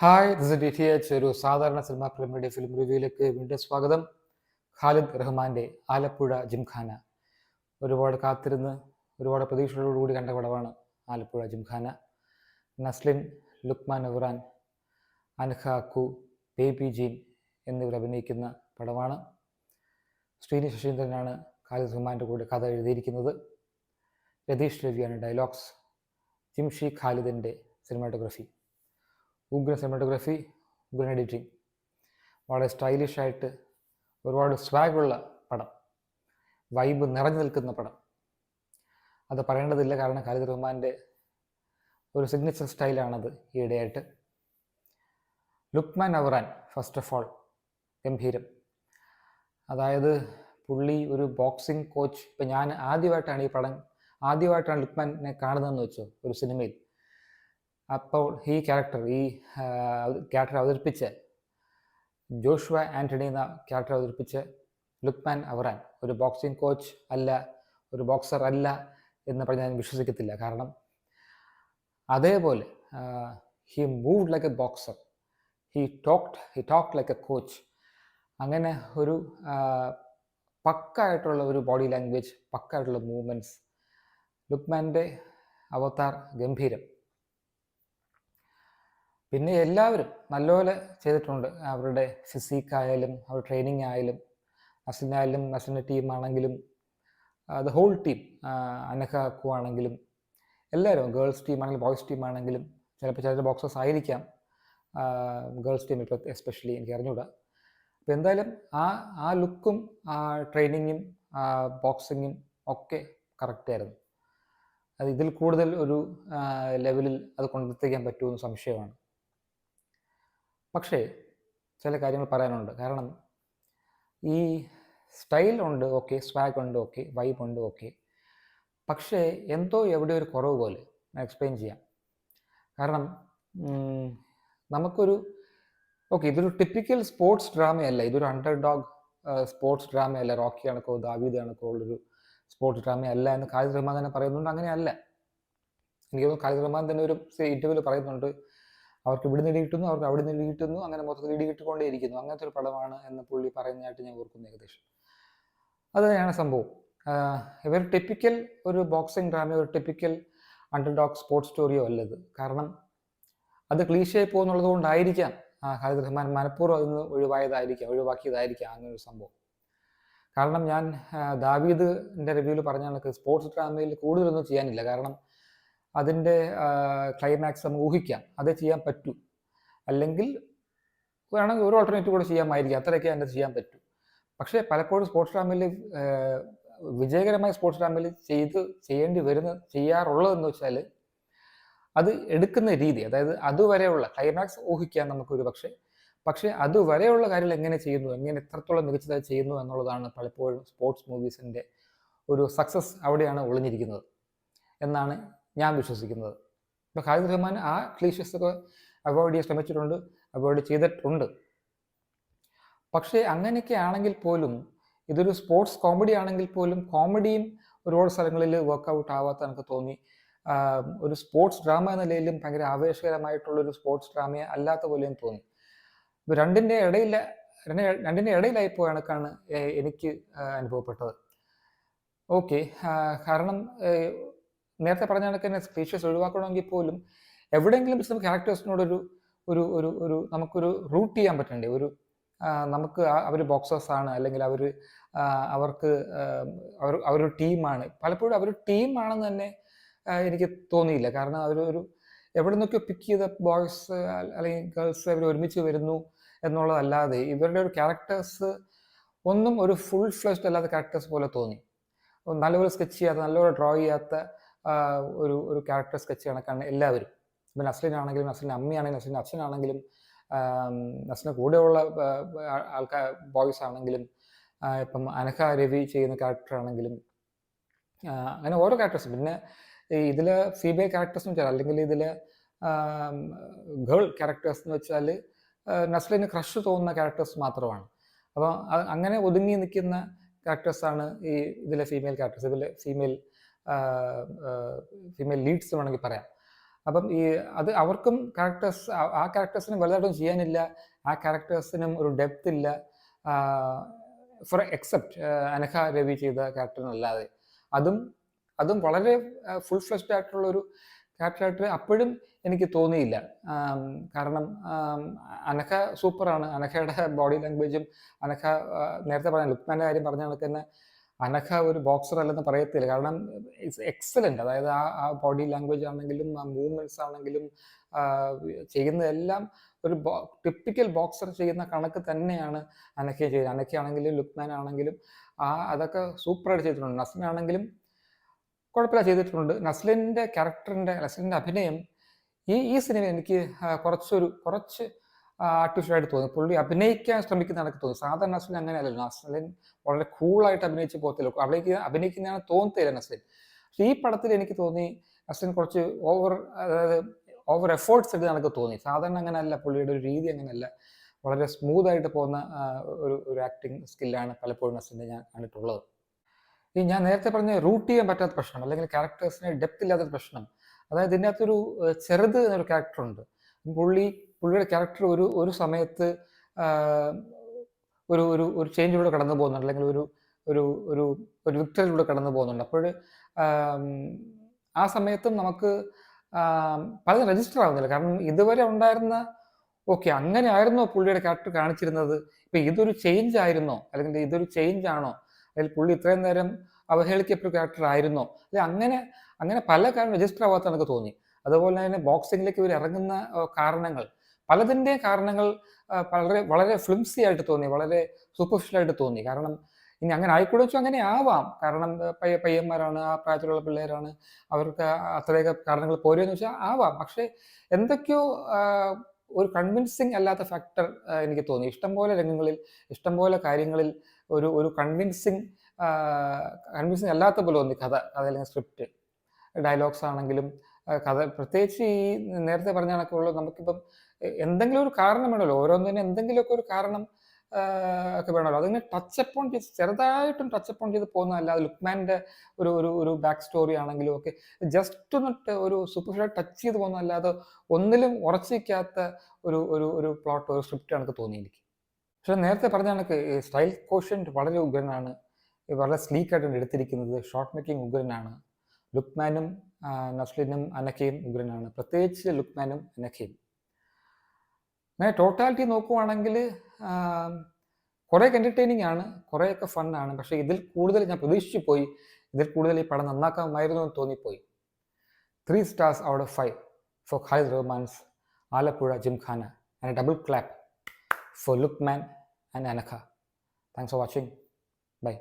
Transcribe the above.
Hi this is DTH. ഒരു സാധാരണ cinema പ്രേമിയുടെ film റിവ്യൂയിലേക്ക് വീണ്ടും സ്വാഗതം. ഖാലിദ് റഹ്മാന്റെ ആലപ്പുഴ ജിംഖാന. ഒരുപാട് കാത്തിരുന്ന് ഒരുപാട് പ്രതീക്ഷകളോടുകൂടി കണ്ട പടമാണ് ആലപ്പുഴ ജിംഖാന. നസ്ലിൻ, ലുക്മാൻ അവറാൻ, അൻഹ അക്കു, ബേബി ജീൻ എന്നിവർ അഭിനയിക്കുന്ന പടമാണ്. ശ്രീനി ശശീന്ദ്രനാണ് ഖാലിദ് റഹ്മാൻ്റെ കൂടെ കഥ എഴുതിയിരിക്കുന്നത്. രതീഷ് രവിയാണ് ഡയലോഗ്സ്. ജിംഷി ഖാലിദിൻ്റെ സിനിമാറ്റോഗ്രഫി. ഉഗ്രൻ സിനിമാറ്റോഗ്രഫി, ഉഗ്രൻ എഡിറ്റിംഗ്, വളരെ സ്റ്റൈലിഷായിട്ട് ഒരുപാട് സ്വാഗുള്ള പടം, വൈബ് നിറഞ്ഞു നിൽക്കുന്ന പടം. അത് പറയേണ്ടതില്ല, കാരണം ഖാലിദ് റഹ്മാൻ്റെ ഒരു സിഗ്നേച്ചർ സ്റ്റൈലാണത് ഈയിടെയായിട്ട്. Luqman Avaran first of all ഗംഭീരം. അതായത് പുള്ളി ഒരു ബോക്സിംഗ് കോച്ച്. ഇപ്പം ഞാൻ ആദ്യമായിട്ടാണ് ലുക്മാനെ കാണുന്നതെന്ന് വെച്ചോ ഒരു സിനിമയിൽ. അപ്പോൾ ഈ ക്യാരക്ടർ അവതരിപ്പിച്ച ജോഷുവ ആൻ്റണി എന്ന ക്യാരക്ടർ അവതരിപ്പിച്ച ലുക്മാൻ അവറാൻ ഒരു ബോക്സിംഗ് കോച്ച് അല്ല, ഒരു ബോക്സർ അല്ല എന്ന് പറഞ്ഞാൽ ഞാൻ വിശ്വസിക്കത്തില്ല. കാരണം അതേപോലെ he moved like A boxer, he talked like A coach. അങ്ങനെ ഒരു പക്കായിട്ടുള്ള ഒരു ബോഡി ലാംഗ്വേജ്, പക്കായിട്ടുള്ള മൂവ്മെൻറ്റ്സ്. ലുക്മാൻ്റെ അവതാർ ഗംഭീരം. പിന്നെ എല്ലാവരും നല്ലപോലെ ചെയ്തിട്ടുണ്ട്. അവരുടെ ഫിസിക്കായാലും അവരുടെ ട്രെയിനിങ് ആയാലും, നസ്ലിനായാലും, നസ്ലിൻ്റെ ടീമാണെങ്കിലും, ദ ഹോൾ ടീം, അനഘ അക്കു ആണെങ്കിലും, എല്ലാവരും, ഗേൾസ് ടീമാണെങ്കിലും ബോയ്സ് ടീമാണെങ്കിലും, ചിലപ്പോൾ ചില ബോക്സേഴ്സ് ആയിരിക്കാം ഗേൾസ് ടീം ഇപ്പോൾ എസ്പെഷ്യലി, എനിക്ക് അറിഞ്ഞുകൂടാ. അപ്പോൾ എന്തായാലും ആ ലുക്കും ആ ട്രെയിനിങ്ങും ബോക്സിങ്ങും ഒക്കെ കറക്റ്റായിരുന്നു. അത് ഇതിൽ കൂടുതൽ ഒരു ലെവലിൽ അത് കൊണ്ടെത്തിക്കാൻ പറ്റുമെന്ന് സംശയമാണ്. പക്ഷേ ചില കാര്യങ്ങൾ പറയാനുണ്ട്. കാരണം ഈ സ്റ്റൈൽ ഉണ്ട്, ഓക്കെ, സ്വാഗ് ഉണ്ട്, ഓക്കെ, വൈബ് ഉണ്ട്, ഓക്കെ, പക്ഷേ എന്തോ എവിടെ ഒരു കുറവ് പോലെ ഞാൻ എക്സ്പ്ലെയിൻ ചെയ്യാം. കാരണം നമുക്കൊരു ഇതൊരു ടിപ്പിക്കൽ സ്പോർട്സ് ഡ്രാമയല്ല, ഇതൊരു അണ്ടർ ഡോഗ് സ്പോർട്സ് ഡ്രാമയല്ല, റോക്കി കണക്കോ ദാവീദ് കണക്കോ ഉള്ളൊരു സ്പോർട്സ് ഡ്രാമയല്ല എന്ന് ഖാലിദ് റഹ്മാൻ തന്നെ പറയുന്നുണ്ട്. അങ്ങനെയല്ല. എനിക്ക് തോന്നുന്നു ഖാലിദ് റഹ്മാൻ തന്നെ ഒരു ഇൻ്റർവ്യൂവിൽ പറയുന്നുണ്ട്, അവർക്ക് ഇവിടുന്ന് ഇടി കിട്ടുന്നു, അവർക്ക് അവിടെ നിന്ന് ഇടി കിട്ടുന്നു, അങ്ങനെ മൊത്തത്തിൽ ഇടി കിട്ടിക്കൊണ്ടേയിരിക്കുന്നു. അങ്ങനത്തെ ഒരു പടമാണ് എന്ന് പുള്ളി പറയുന്നതായിട്ട് ഞാൻ ഓർക്കുന്നു ഏകദേശം. അത് തന്നെയാണ് സംഭവം. ഇവർ ടിപ്പിക്കൽ ഒരു ബോക്സിംഗ് ഡ്രാമയോ ഒരു ടിപ്പിക്കൽ അണ്ടർഡോഗ് സ്പോർട്സ് സ്റ്റോറിയോ അല്ലത്. കാരണം അത് ക്ലീശയായി പോകുന്നുള്ളത് കൊണ്ടായിരിക്കാം ഖാലിദ് റഹ്മാൻ മനഃപൂർവ്വം അതിന് ഒഴിവാക്കിയതായിരിക്കാം അങ്ങനെ ഒരു സംഭവം. കാരണം ഞാൻ ദാവീദിൻ്റെ റിവ്യൂവിൽ പറഞ്ഞ കണക്ക് സ്പോർട്സ് ഡ്രാമയിൽ കൂടുതലൊന്നും ചെയ്യാനില്ല. കാരണം അതിൻ്റെ ക്ലൈമാക്സ് നമുക്ക് ഊഹിക്കാം, അതേ ചെയ്യാൻ പറ്റൂ. അല്ലെങ്കിൽ വേണമെങ്കിൽ ഒരു ഓൾട്ടർനേറ്റീവ് കൂടെ ചെയ്യാമായിരിക്കും, അത്രയൊക്കെ അതിൻ്റെ ചെയ്യാൻ പറ്റും. പക്ഷേ പലപ്പോഴും സ്പോർട്സ് ഡ്രാമയിൽ, വിജയകരമായ സ്പോർട്സ് ഡ്രാമയിൽ ചെയ്യാറുള്ളതെന്ന് വെച്ചാൽ അത് എടുക്കുന്ന രീതി, അതായത് അതുവരെയുള്ള ക്ലൈമാക്സ് ഊഹിക്കാൻ നമുക്കൊരു പക്ഷേ അതുവരെയുള്ള കാര്യങ്ങൾ എങ്ങനെ ചെയ്യുന്നു, എങ്ങനെ എത്രത്തോളം മികച്ചതായി ചെയ്യുന്നു എന്നുള്ളതാണ് പലപ്പോഴും സ്പോർട്സ് മൂവീസിൻ്റെ ഒരു സക്സസ് അവിടെയാണ് ഒളിഞ്ഞിരിക്കുന്നത് എന്നാണ് ഞാൻ വിശ്വസിക്കുന്നത്. ഇപ്പോൾ ഖാലിദ് റഹ്മാൻ ആ ക്ലീഷസ് ഒക്കെ അവോയ്ഡ് ചെയ്യാൻ ശ്രമിച്ചിട്ടുണ്ട്, അവോയ്ഡ് ചെയ്തിട്ടുണ്ട്. പക്ഷേ അങ്ങനെയൊക്കെ ആണെങ്കിൽ പോലും, ഇതൊരു സ്പോർട്സ് കോമഡി ആണെങ്കിൽ പോലും, കോമഡിയും ഒരുപാട് സ്ഥലങ്ങളിൽ വർക്കൗട്ട് ആവാത്ത എനിക്ക് തോന്നി. ഒരു സ്പോർട്സ് ഡ്രാമ എന്ന നിലയിലും ഭയങ്കര ആവേശകരമായിട്ടുള്ളൊരു സ്പോർട്സ് ഡ്രാമയെ അല്ലാത്ത പോലെയും തോന്നി. ഇപ്പോൾ രണ്ടിൻ്റെ ഇടയിലായിപ്പോയ കണക്കാണ് എനിക്ക് അനുഭവപ്പെട്ടത്. ഓക്കെ, കാരണം നേരത്തെ പറഞ്ഞ കണക്ക് തന്നെ ക്ലീഷസ് ഒഴിവാക്കണമെങ്കിൽ പോലും എവിടെയെങ്കിലും നമുക്ക് ക്യാരക്ടേഴ്സിനോടൊരു ഒരു ഒരു ഒരു നമുക്കൊരു റൂട്ട് ചെയ്യാൻ പറ്റണ്ടേ. നമുക്ക് അവർ ബോക്സേഴ്സാണ്, അല്ലെങ്കിൽ അവരൊരു ടീമാണ്. പലപ്പോഴും അവർ ടീമാണെന്ന് തന്നെ എനിക്ക് തോന്നിയില്ല. കാരണം ഒരു എവിടെ നിന്നൊക്കെ പിക്ക് ചെയ്ത ബോയ്സ് അല്ലെങ്കിൽ ഗേൾസ് അവർ ഒരുമിച്ച് വരുന്നു എന്നുള്ളതല്ലാതെ ഇവരുടെ ഒരു ക്യാരക്ടേഴ്സ് ഒന്നും ഒരു ഫുൾ ഫ്ലെഷ്ഡ് അല്ലാത്ത ക്യാരക്ടേഴ്സ് പോലെ തോന്നി. നല്ലപോലെ സ്കെച്ച് ചെയ്യാത്ത, നല്ലപോലെ ഡ്രോ ചെയ്യാത്ത ഒരു ക്യാരക്ടർ സ്കെച്ച് കണക്കാണ് എല്ലാവരും. ഇപ്പം നസ്ലിനാണെങ്കിലും, നസ്ലിൻ്റെ അമ്മയാണെങ്കിലും, നസ്ലിൻ്റെ അച്ഛനാണെങ്കിലും, നസ്ലിൻ്റെ കൂടെയുള്ള ആൾക്കാർ ബോയ്സ് ആണെങ്കിലും, ഇപ്പം അനഘ രവി ചെയ്യുന്ന ക്യാരക്ടറാണെങ്കിലും, അങ്ങനെ ഓരോ ക്യാരക്ടേഴ്സും. പിന്നെ ഇതിൽ ഫീമെയിൽ ക്യാരക്ടേഴ്സ് എന്ന് വെച്ചാൽ, അല്ലെങ്കിൽ ഇതിൽ ഗേൾ ക്യാരക്ടേഴ്സ് എന്ന് വെച്ചാൽ നസ്ലിന് ക്രഷ് തോന്നുന്ന ക്യാരക്ടേഴ്സ് മാത്രമാണ്. അപ്പോൾ അങ്ങനെ ഒതുങ്ങി നിൽക്കുന്ന ക്യാരക്ടേഴ്സാണ് ഈ ഇതിലെ ഫീമെയിൽ ക്യാരക്ടേഴ്സ്, ഇതിലെ ഫീമെയിൽ ലീഡ്സ് വേണമെങ്കിൽ പറയാം. അപ്പം അത് അവർക്കും ക്യാരക്ടേഴ്സ് ആ ക്യാരക്ടേഴ്സിന് വലുതായിട്ടൊന്നും ചെയ്യാനില്ല. ആ ക്യാരക്ടേഴ്സിനും ഒരു ഡെപ്ത് ഇല്ല. ഫോർ എക്സെപ്റ്റ് അനഘ രവി ചെയ്ത ക്യാരക്ടറിനല്ലാതെ. അതും അതും വളരെ ഫുൾ ഫ്ലെഷ്ഡ് ആയിട്ടുള്ള ഒരു ക്യാരക്ടറായിട്ട് അപ്പോഴും എനിക്ക് തോന്നിയില്ല. കാരണം അനഘ സൂപ്പറാണ്. അനഘയുടെ ബോഡി ലാംഗ്വേജും അനഘ നേരത്തെ പറഞ്ഞ ലുക്മാൻ്റെ കാര്യം പറഞ്ഞ കണക്ക് തന്നെ അനഘ ഒരു ബോക്സർ അല്ലെന്ന് പറയത്തില്ല. കാരണം ഇറ്റ്സ് എക്സലന്റ്. അതായത് ആ ബോഡി ലാംഗ്വേജ് ആണെങ്കിലും ആ മൂവ്മെന്റ്സ് ആണെങ്കിലും ചെയ്യുന്നതെല്ലാം ഒരു ടിപ്പിക്കൽ ബോക്സർ ചെയ്യുന്ന കണക്ക് തന്നെയാണ് അനഘ ചെയ്യുന്നത്. അനഘയാണെങ്കിലും ലുക്മാൻ ആണെങ്കിലും അതൊക്കെ സൂപ്പറായിട്ട് ചെയ്തിട്ടുണ്ട്. നസ്ലിനാണെങ്കിലും കുഴപ്പമില്ല ചെയ്തിട്ടുണ്ട്. നസ്ലിൻ്റെ അഭിനയം ഈ സിനിമ എനിക്ക് കുറച്ച് ആർട്ടിഫിഷ്യലായിട്ട് തോന്നി. പുള്ളി അഭിനയിക്കാൻ ശ്രമിക്കുന്ന കണക്ക് തോന്നി. സാധാരണ നസ്ലിൻ അങ്ങനെയല്ലല്ലോ. നസ്ലിൻ വളരെ കൂളായിട്ട് അഭിനയിച്ച് പോകത്തില്ല. അഭിനയിക്കുന്നതാണ് തോന്നത്തില്ല നസ്ലിൻ. പക്ഷെ ഈ പടത്തിൽ എനിക്ക് തോന്നി നസ്ലിൻ കുറച്ച് ഓവർ എഫേർട്സ് എടുത്ത് കണക്ക് തോന്നി. സാധാരണ അങ്ങനെയല്ല, പുള്ളിയുടെ ഒരു രീതി അങ്ങനെയല്ല. വളരെ സ്മൂത്തായിട്ട് പോകുന്ന ഒരു ആക്ടിങ് സ്കില്ലാണ് പലപ്പോഴും നസ്ലിൻ്റെ ഞാൻ കണ്ടിട്ടുള്ളത്. ഞാൻ നേരത്തെ പറഞ്ഞ റൂട്ട് ചെയ്യാൻ പറ്റാത്ത പ്രശ്നം, അല്ലെങ്കിൽ ക്യാരക്ടേഴ്സിന് ഡെപ്ത് ഇല്ലാത്ത പ്രശ്നം. അതായത് ഇതിനകത്തൊരു ചെറുത് എന്നൊരു ക്യാരക്ടറുണ്ട്. പുള്ളിയുടെ ക്യാരക്ടർ ഒരു സമയത്ത് ഒരു ചേഞ്ചിലൂടെ കടന്നു പോകുന്നുണ്ട്, അല്ലെങ്കിൽ ഒരു വിക്ടറിലൂടെ കടന്നു പോകുന്നുണ്ട്. അപ്പോൾ ആ സമയത്തും നമുക്ക് പലതും രജിസ്റ്റർ ആവുന്നില്ല. കാരണം ഇതുവരെ ഉണ്ടായിരുന്ന അങ്ങനെ ആയിരുന്നോ പുള്ളിയുടെ ക്യാരക്ടർ കാണിച്ചിരുന്നത്, ഇപ്പം ഇതൊരു ചേഞ്ച് ആയിരുന്നോ, അല്ലെങ്കിൽ ഇതൊരു ചേഞ്ച് ആണോ, അല്ലെങ്കിൽ പുള്ളി ഇത്രയും നേരം അവഹേളിക്കപ്പെട്ട ക്യാരക്ടർ ആയിരുന്നോ, അല്ലെങ്കിൽ അങ്ങനെ പല കാര്യം രജിസ്റ്റർ ആവാത്ത എനിക്ക് തോന്നി. അതുപോലെ തന്നെ ബോക്സിങ്ങിലേക്ക് ഇവർ ഇറങ്ങുന്ന കാരണങ്ങൾ, പലതിൻ്റെയും കാരണങ്ങൾ വളരെ ഫ്ലിംസി ആയിട്ട് തോന്നി, വളരെ സൂപ്പർഫിഷ്യലായിട്ട് തോന്നി. കാരണം ഇനി അങ്ങനെ ആയിക്കൂടെ വെച്ചാൽ അങ്ങനെ ആവാം. കാരണം പയ്യന്മാരാണ്, ആ പ്രായത്തിലുള്ള പിള്ളേരാണ്, അവർക്ക് അത്രയൊക്കെ കാരണങ്ങൾ പോരെന്ന് വെച്ചാൽ ആവാം. പക്ഷേ എന്തൊക്കെയോ ഒരു കൺവിൻസിങ് അല്ലാത്ത ഫാക്ടർ എനിക്ക് തോന്നി. ഇഷ്ടംപോലെ രംഗങ്ങളിൽ, ഇഷ്ടംപോലെ കാര്യങ്ങളിൽ ഒരു കൺവിൻസിങ് അല്ലാത്ത പോലെ തോന്നി. കഥ അല്ലെങ്കിൽ സ്ക്രിപ്റ്റ്, ഡയലോഗ്സ് ആണെങ്കിലും കഥ. പ്രത്യേകിച്ച് ഈ നേരത്തെ പറഞ്ഞ കണക്കുള്ള നമുക്കിപ്പം എന്തെങ്കിലും ഒരു കാരണം വേണമല്ലോ, ഓരോന്നിനും എന്തെങ്കിലുമൊക്കെ ഒരു കാരണം ഒക്കെ വേണമല്ലോ. അതിങ്ങനെ ടച്ചപ്പ് ഓൺ ചെയ്ത്, ചെറുതായിട്ടും ടച്ചപ്പ് ഓൺ ചെയ്ത് പോകുന്നതല്ലാതെ ലുക്മാൻ്റെ ഒരു ബാക്ക് സ്റ്റോറി ആണെങ്കിലും ഒക്കെ ജസ്റ്റ് ഒന്നിട്ട് ഒരു സൂപ്പർഫിഷ്യൽ ടച്ച് ചെയ്ത് പോകുന്നതല്ലാതെ ഒന്നിലും ഉറച്ചിരിക്കാത്ത ഒരു പ്ലോട്ട്, ഒരു സ്ക്രിപ്റ്റ് എനിക്ക് തോന്നി എനിക്ക്. പക്ഷെ നേരത്തെ പറഞ്ഞ കണക്ക് സ്റ്റൈൽ കോഷ്യന്റ് വളരെ ഉഗ്രനാണ്. വളരെ സ്ലീക്കായിട്ടാണ് എടുത്തിരിക്കുന്നത്. ഷോട്ട് മേക്കിംഗ് ഉഗ്രനാണ്. ലുക്മാനും നസ്ലിനും അനഘയും ഉഗ്രനാണ്. പ്രത്യേകിച്ച് ലുക്മാനും അനഘയും. അങ്ങനെ ടോട്ടാലിറ്റി നോക്കുവാണെങ്കിൽ കുറേയൊക്കെ എൻ്റർടൈനിങ് ആണ്, കുറേയൊക്കെ ഫണ്ണാണ്. പക്ഷേ ഇതിൽ കൂടുതൽ ഞാൻ പ്രതീക്ഷിച്ചു പോയി. ഇതിൽ കൂടുതൽ ഈ പടം നന്നാക്കാമായിരുന്നു എന്ന് തോന്നിപ്പോയി. 3 stars out of 5 for Khalid Rahman's Alappuzha Gymkhana, and a double clap for Lookman and Anakha. Thanks for watching. Bye.